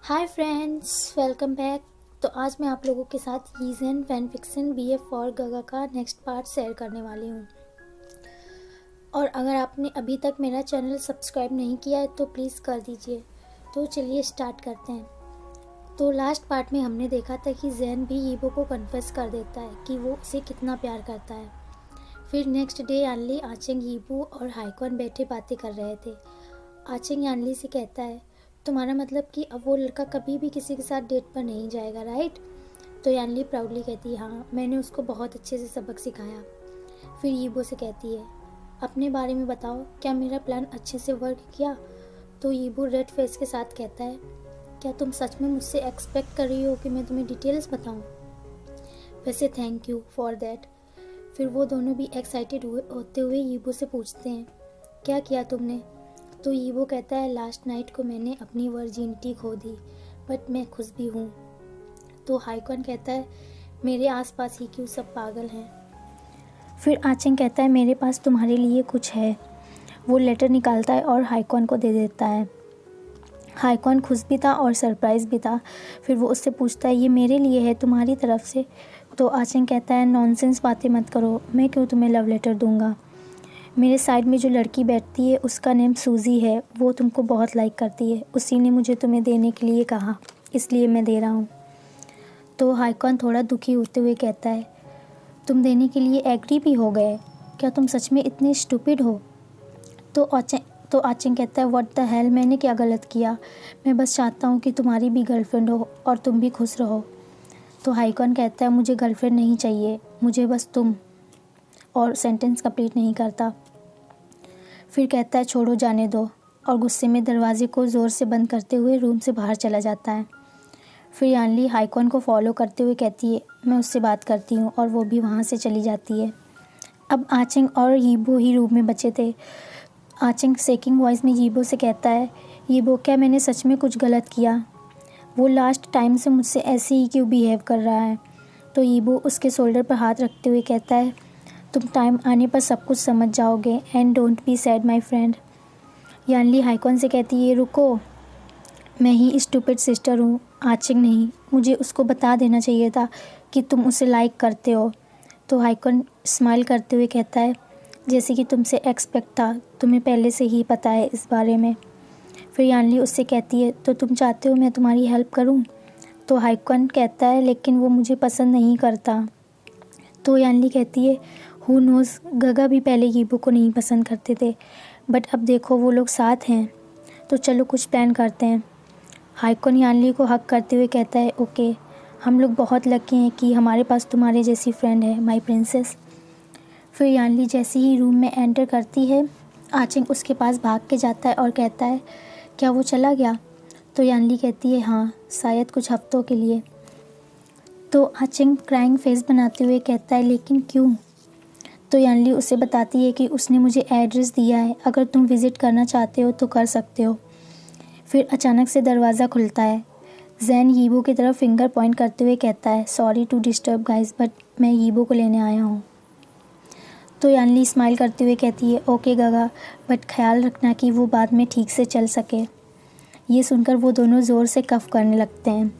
Hi friends, welcome back. तो आज मैं आप लोगों के साथ reason fan fiction BF for गगा का नेक्स्ट पार्ट शेयर करने वाली हूँ। और अगर आपने अभी तक मेरा चैनल सब्सक्राइब नहीं किया है तो प्लीज़ कर दीजिए। तो चलिए स्टार्ट करते हैं। तो लास्ट पार्ट में हमने देखा था कि जैन भी यीबो को कन्फेस कर देता है कि वो उसे कितना प्यार करता है। फिर नेक्स्ट डे यानली, आचेंग, यीबो और हाइक्वन बैठे बातें कर रहे थे। आचेंग यानली से कहता है, तुम्हारा मतलब कि अब वो लड़का कभी भी किसी के साथ डेट पर नहीं जाएगा, राइट? तो यानली प्राउडली कहती है, हाँ, मैंने उसको बहुत अच्छे से सबक सिखाया। फिर यीबो से कहती है, अपने बारे में बताओ, क्या मेरा प्लान अच्छे से वर्क किया? तो यीबो रेड फेस के साथ कहता है, क्या तुम सच में मुझसे एक्सपेक्ट कर रही हो कि मैं तुम्हें डिटेल्स बताऊं? वैसे थैंक यू फॉर दैट। फिर वो दोनों भी एक्साइटेड होते हुए यीबो से पूछते हैं, क्या किया तुमने? तो यीबो कहता है, लास्ट नाइट को मैंने अपनी वर्जिनिटी खो दी, बट मैं खुश भी हूँ। तो हाइक्वन कहता है, मेरे आसपास ही क्यों सब पागल हैं? फिर आचेंग कहता है, मेरे पास तुम्हारे लिए कुछ है। वो लेटर निकालता है और हाइक्वन को दे देता है। हाइक्वन खुश भी था और सरप्राइज़ भी था। फिर वो उससे पूछता है, ये मेरे लिए है तुम्हारी तरफ से? तो आचेंग कहता है, नॉनसेंस बातें मत करो, मैं क्यों तुम्हें लव लेटर दूंगा? मेरे साइड में जो लड़की बैठती है उसका नेम सूजी है, वो तुमको बहुत लाइक करती है, उसी ने मुझे तुम्हें देने के लिए कहा, इसलिए मैं दे रहा हूँ। तो हाइक्वन थोड़ा दुखी होते हुए कहता है, तुम देने के लिए एग्री भी हो गए? क्या तुम सच में इतने स्टूपिड हो? तो आचेंग कहता है, व्हाट द हेल, मैंने क्या गलत किया? मैं बस चाहता हूँ कि तुम्हारी भी गर्लफ्रेंड हो और तुम भी खुश रहो। तो हाइक्वन कहता है, मुझे गर्लफ्रेंड नहीं चाहिए, मुझे बस तुम। और सेंटेंस कंप्लीट नहीं करता। फिर कहता है, छोड़ो, जाने दो, और गुस्से में दरवाजे को ज़ोर से बंद करते हुए रूम से बाहर चला जाता है। फिर यानली हाइक्वन को फॉलो करते हुए कहती है, मैं उससे बात करती हूँ, और वो भी वहाँ से चली जाती है। अब आचेंग और यीबो ही रूम में बचे थे। आचेंग सेकिंग वॉइस में यीबो से कहता है, यीबो, क्या मैंने सच में कुछ गलत किया? वो लास्ट टाइम से मुझसे ऐसे ही क्यों बिहेव कर रहा है? तो यीबो उसके शोल्डर पर हाथ रखते हुए कहता है, तुम टाइम आने पर सब कुछ समझ जाओगे, and don't be sad my friend. Yanli Haikuan से कहती है, रुको, मैं ही स्टूपिड सिस्टर हूँ, आचेंग नहीं। मुझे उसको बता देना चाहिए था कि तुम उसे लाइक करते हो। तो हाइक्वन स्माइल करते हुए कहता है, जैसे कि तुमसे एक्सपेक्ट था, तुम्हें पहले से ही पता है इस बारे में। फिर यानली उससे कहती है, तो तुम चाहते हो मैं तुम्हारी हेल्प करूँ? तो हाइक्वन कहता है, लेकिन वो मुझे पसंद नहीं करता। तो यानली कहती है, हु नोज़, गगा भी पहले यीबो को नहीं पसंद करते थे, बट अब देखो वो लोग साथ हैं, तो चलो कुछ प्लान करते हैं। हाइक्वन यानली को हक करते हुए कहता है, ओके, हम लोग बहुत लकी हैं कि हमारे पास तुम्हारे जैसी फ्रेंड है, माय प्रिंसेस। फिर यानली जैसे ही रूम में एंटर करती है, आचेंग उसके पास भाग के जाता है और कहता है, क्या वो चला गया? तो यानली कहती है, हाँ, शायद कुछ हफ्तों के लिए। तो आचेंग क्राइंग फेस बनाते हुए कहता है, लेकिन क्यों? तो यानली उसे बताती है कि उसने मुझे एड्रेस दिया है, अगर तुम विज़िट करना चाहते हो तो कर सकते हो। फिर अचानक से दरवाज़ा खुलता है। जैन यीबो की तरफ फिंगर पॉइंट करते हुए कहता है, sorry to disturb guys, but मैं यीबो को लेने आया हूँ। तो यानली स्माइल करते हुए कहती है, ओके गगा, बट ख्याल रखना कि वो बाद में ठीक से चल सके। ये सुनकर वो दोनों ज़ोर से कफ करने लगते हैं।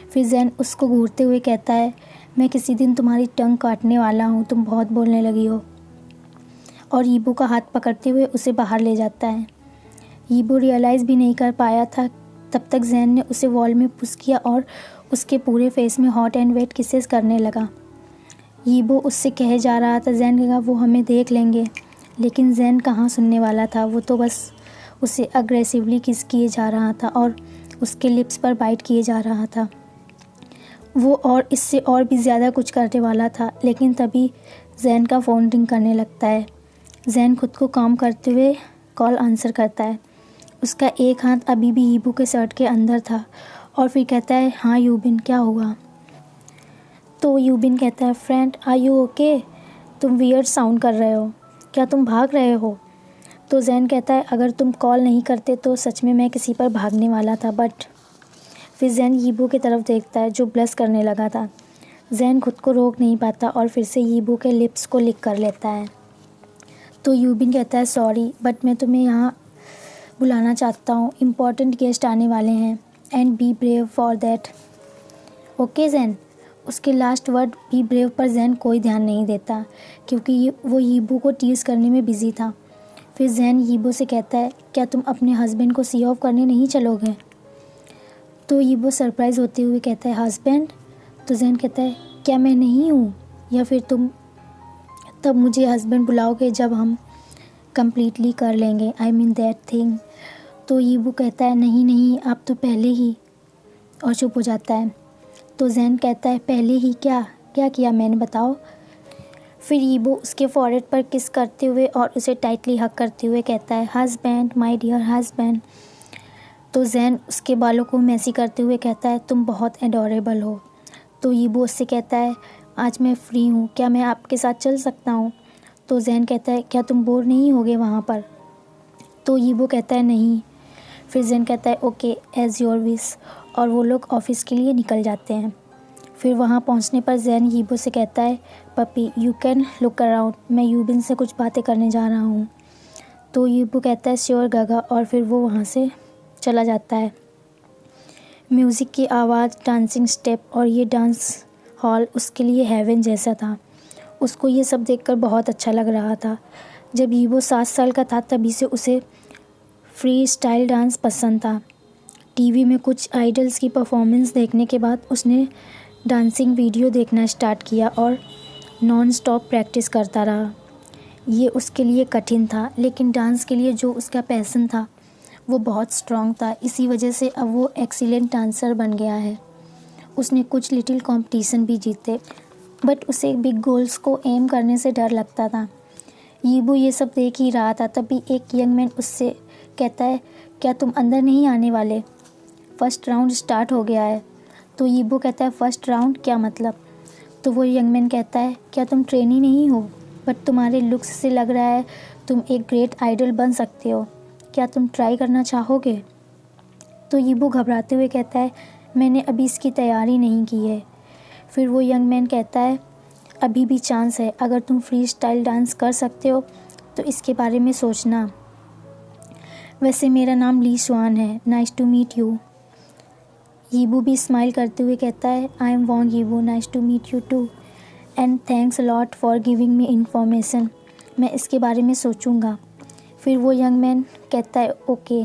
फिर जैन उसको घूरते हुए कहता है, मैं किसी दिन तुम्हारी टंग काटने वाला हूँ, तुम बहुत बोलने लगी हो। और यीबो का हाथ पकड़ते हुए उसे बाहर ले जाता है। यीबो रियलाइज़ भी नहीं कर पाया था तब तक जैन ने उसे वॉल में पुश किया और उसके पूरे फेस में हॉट एंड वेट किसेस करने लगा। यीबो उससे कहे जा रहा था, जैन कहा वो हमें देख लेंगे, लेकिन जैन कहाँ सुनने वाला था। वो तो बस उसे अग्रेसिवली किस किए जा रहा था और उसके लिप्स पर बाइट किए जा रहा था। वो और इससे और भी ज़्यादा कुछ करने वाला था, लेकिन तभी जैन का फ़ोन रिंग करने लगता है। जैन खुद को काम करते हुए कॉल आंसर करता है। उसका एक हाथ अभी भी यीबो के शर्ट के अंदर था और फिर कहता है, हाँ यूबिन, क्या हुआ? तो यूबिन कहता है, फ्रेंड, आर यू ओके? तुम वियर्ड साउंड कर रहे हो, क्या तुम भाग रहे हो? तो जैन कहता है, अगर तुम कॉल नहीं करते तो सच में मैं किसी पर भागने वाला था, बट। फिर जैन यीबो की तरफ देखता है जो ब्लश करने लगा था। जैन खुद को रोक नहीं पाता और फिर से यीबो के लिप्स को लिक कर लेता है। तो यूबिन कहता है, सॉरी, बट मैं तुम्हें यहाँ बुलाना चाहता हूँ, इम्पॉर्टेंट गेस्ट आने वाले हैं, and be brave for that. Okay Zain. उसके लास्ट वर्ड बी ब्रेव पर ज़ैन कोई ध्यान नहीं देता क्योंकि वो यीबू को टीज़ करने में बिज़ी था। फिर ज़ैन यीबू से कहता है, क्या तुम अपने हस्बैंड को सी ऑफ करने नहीं चलोगे? तो यीबू सरप्राइज़ होते हुए कहता है, हस्बैंड? तो ज़ैन कहता है, क्या मैं नहीं हूँ, या फिर तुम तब मुझे हस्बैंड बुलाओगे जब हम कम्प्लीटली कर लेंगे, आई मीन दैट थिंग। तो यीबू कहता है, नहीं नहीं, आप तो पहले ही, और चुप हो जाता है। तो ज़ैन कहता है, पहले ही क्या क्या किया मैंने, बताओ। फिर यीबू उसके फॉरहेड पर किस करते हुए और उसे टाइटली हग करते हुए कहता है, हस्बैंड, माय डियर हस्बैंड। तो ज़ैन उसके बालों को मैसी करते हुए कहता है, तुम बहुत एडोरेबल हो। तो यीबू उससे कहता है, आज मैं फ्री हूँ, क्या मैं आपके साथ चल सकता हूँ? तो ज़ैन कहता है, क्या तुम बोर नहीं होगे वहाँ पर? तो यीबू कहता है, नहीं। फिर ज़ैन कहता है, ओके, एज़ योर विश, और वो लोग ऑफिस के लिए निकल जाते हैं। फिर वहाँ पहुँचने पर ज़ैन यीबू से कहता है, puppy you can look around, मैं यूबिन से कुछ बातें करने जा रहा हूँ। तो यीबू कहता है, श्योर गागा, और फिर वो वहाँ से चला जाता है। म्यूज़िक की आवाज़, डांसिंग स्टेप और ये डांस हॉल उसके लिए हेवन जैसा था। उसको ये सब देखकर बहुत अच्छा लग रहा था। जब यीबू 7 साल का था तभी से उसे फ्री स्टाइल डांस पसंद था। टीवी में कुछ आइडल्स की परफॉर्मेंस देखने के बाद उसने डांसिंग वीडियो देखना स्टार्ट किया और नॉन स्टॉप प्रैक्टिस करता रहा। ये उसके लिए कठिन था, लेकिन डांस के लिए जो उसका पैशन था वो बहुत स्ट्रॉन्ग था। इसी वजह से अब वो एक्सीलेंट डांसर बन गया है। उसने कुछ लिटिल कंपटीशन भी जीते, बट उसे बिग गोल्स को एम करने से डर लगता था। यीबू ये सब देख ही रहा था, तभी एक यंग मैन उससे कहता है, क्या तुम अंदर नहीं आने वाले? फर्स्ट राउंड स्टार्ट हो गया है। तो यीबू कहता है, फर्स्ट राउंड क्या मतलब? तो वो यंग मैन कहता है, क्या तुम ट्रेनी नहीं हो, बट तुम्हारे लुक्स से लग रहा है तुम एक ग्रेट आइडल बन सकते हो, क्या तुम ट्राई करना चाहोगे? तो यीबू घबराते हुए कहता है, मैंने अभी इसकी तैयारी नहीं की है। फिर वो यंग मैन कहता है, अभी भी चांस है, अगर तुम फ्री स्टाइल डांस कर सकते हो तो इसके बारे में सोचना। वैसे मेरा नाम ली स्वान है, nice to meet you. Yibo भी स्माइल करते हुए कहता है, I am Wang Yibo, nice to meet you too, and thanks lot for giving me information, मैं इसके बारे में सोचूंगा। फिर वो यंग मैन कहता है, okay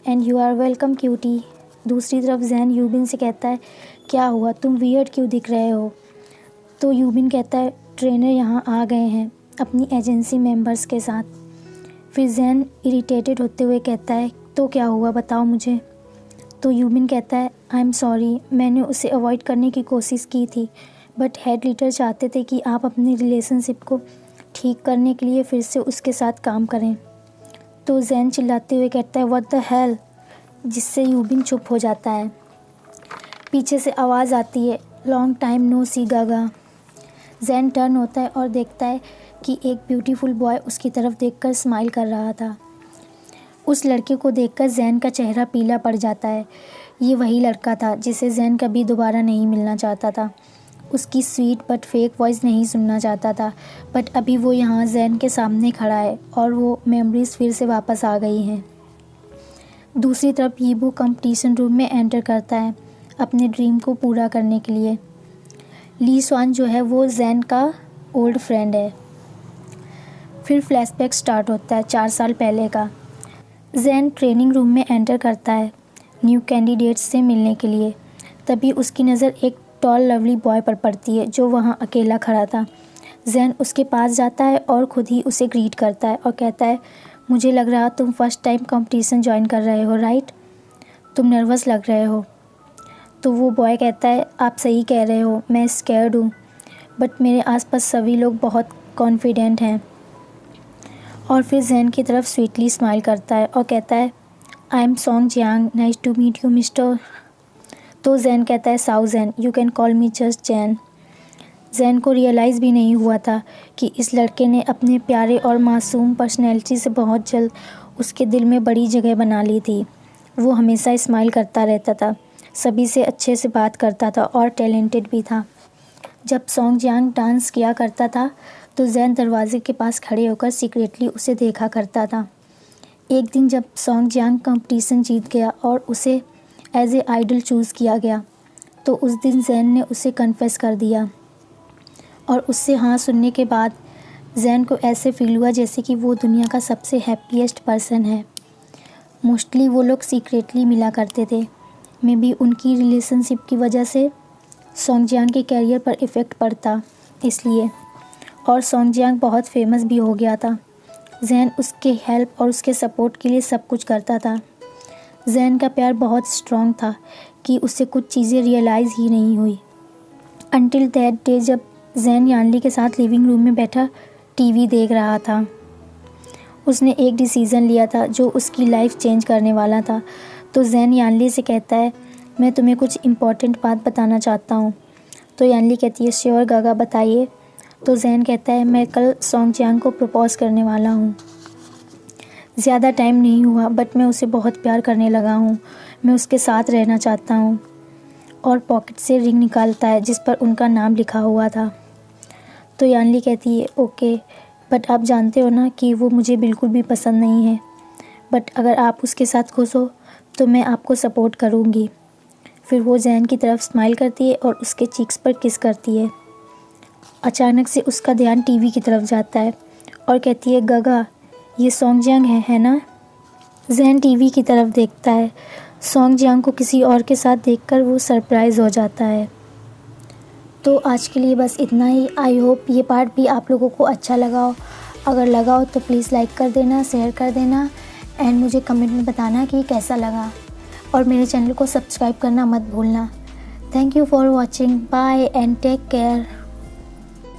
and you are welcome cutie. दूसरी तरफ ज़ैन यूबिन से कहता है, क्या हुआ, तुम वियर्ड क्यों दिख रहे हो? तो यूबिन कहता है, ट्रेनर यहाँ आ गए हैं अपनी एजेंसी मेंबर्स के साथ। फिर ज़ैन इरिटेटेड होते हुए कहता है, तो क्या हुआ, बताओ मुझे। तो यूबिन कहता है, आई एम सॉरी, मैंने उसे अवॉइड करने की कोशिश की थी, बट हेड लीडर चाहते थे कि आप अपने रिलेशनशिप को ठीक करने के लिए फिर से उसके साथ काम करें। तो ज़ैन चिल्लाते हुए कहता है, व्हाट द हेल, जिससे यूबिन चुप हो जाता है। पीछे से आवाज़ आती है, लॉन्ग टाइम नो सी गागा। ज़ैन टर्न होता है और देखता है कि एक ब्यूटीफुल बॉय उसकी तरफ देखकर स्माइल कर रहा था। उस लड़के को देखकर ज़ैन का चेहरा पीला पड़ जाता है। ये वही लड़का था जिसे ज़ैन कभी दोबारा नहीं मिलना चाहता था। उसकी स्वीट बट फेक वॉइस नहीं सुनना चाहता था, बट अभी वो यहाँ ज़ैन के सामने खड़ा है और वो मेमोरीज़ फिर से वापस आ गई हैं। दूसरी तरफ यीबू कंपटीशन रूम में एंटर करता है अपने ड्रीम को पूरा करने के लिए। ली स्वान जो है वो ज़ैन का ओल्ड फ्रेंड है। फिर फ्लैशबैक स्टार्ट होता है 4 साल पहले का। ज़ैन ट्रेनिंग रूम में एंटर करता है न्यू कैंडिडेट्स से मिलने के लिए। तभी उसकी नज़र एक टॉल लवली बॉय पर पड़ती है जो वहाँ अकेला खड़ा था। ज़ैन उसके पास जाता है और ख़ुद ही उसे ग्रीट करता है और कहता है, मुझे लग रहा तुम फर्स्ट टाइम कंपटीशन ज्वाइन कर रहे हो, राइट? तुम नर्वस लग रहे हो। तो वो बॉय कहता है, आप सही कह रहे हो, मैं स्कैर्ड हूँ, बट मेरे आसपास सभी लोग बहुत कॉन्फिडेंट हैं। और फिर ज़ैन की तरफ स्वीटली स्माइल करता है और कहता है, I am Song Jiang, nice to meet you mister. तो ज़ैन कहता है, Xiao Zain, you can call me just Zain. Zain को रियलाइज़ भी नहीं हुआ था कि इस लड़के ने अपने प्यारे और मासूम पर्सनैलिटी से बहुत जल्द उसके दिल में बड़ी जगह बना ली थी। वो हमेशा स्माइल करता रहता था, सभी से अच्छे से बात करता था और टैलेंटेड भी था। जब सॉन्ग जियांग डांस किया करता था तो ज़ैन दरवाजे के पास खड़े होकर सीक्रेटली उसे देखा करता था। एक दिन जब सॉन्ग जियांग कंपटीशन जीत गया और उसे एज ए आइडल चूज़ किया गया। तो उस दिन जैन ने उसे कन्फेस कर दिया और उससे हाँ सुनने के बाद जैन को ऐसे फील हुआ जैसे कि वो दुनिया का सबसे हैप्पीएस्ट पर्सन है। मोस्टली वो लोग सीक्रेटली मिला करते थे। मे बी उनकी रिलेशनशिप की वजह से सोंगजियांग के कैरियर पर इफ़ेक्ट पड़ता इसलिए, और सोंगजियांग बहुत फेमस भी हो गया था। जैन उसके हेल्प और उसके सपोर्ट के लिए सब कुछ करता था। जैन का प्यार बहुत स्ट्रॉन्ग था कि उससे कुछ चीज़ें रियलाइज़ ही नहीं हुई अनटिल दैट डे जब जैन यानली के साथ लिविंग रूम में बैठा टीवी देख रहा था। उसने एक डिसीज़न लिया था जो उसकी लाइफ चेंज करने वाला था। तो जैन यानली से कहता है, मैं तुम्हें कुछ इम्पॉर्टेंट बात बताना चाहता हूँ। तो यानली कहती है, श्योर गागा बताइए। तो जैन कहता है, मैं कल सोंगजियांग को प्रपोज़ करने वाला हूँ। ज़्यादा टाइम नहीं हुआ बट मैं उसे बहुत प्यार करने लगा हूँ। मैं उसके साथ रहना चाहता हूँ। और पॉकेट से रिंग निकालता है जिस पर उनका नाम लिखा हुआ था। तो यानली कहती है, ओके, बट आप जानते हो ना कि वो मुझे बिल्कुल भी पसंद नहीं है, बट अगर आप उसके साथ खुश हो तो मैं आपको सपोर्ट करूँगी। फिर वो जैन की तरफ स्माइल करती है और उसके चीक्स पर किस करती है। अचानक से उसका ध्यान टीवी की तरफ जाता है और कहती है, गगा ये सोंगजियांग है ना। जैन टीवी की तरफ देखता है। सोंगजियांग को किसी और के साथ देखकर वो सरप्राइज़ हो जाता है। तो आज के लिए बस इतना ही। आई होप ये पार्ट भी आप लोगों को अच्छा लगा हो। अगर लगा हो तो प्लीज़ लाइक कर देना, शेयर कर देना एंड मुझे कमेंट में बताना कि कैसा लगा। और मेरे चैनल को सब्सक्राइब करना मत भूलना। Thank you for watching. Bye and take care.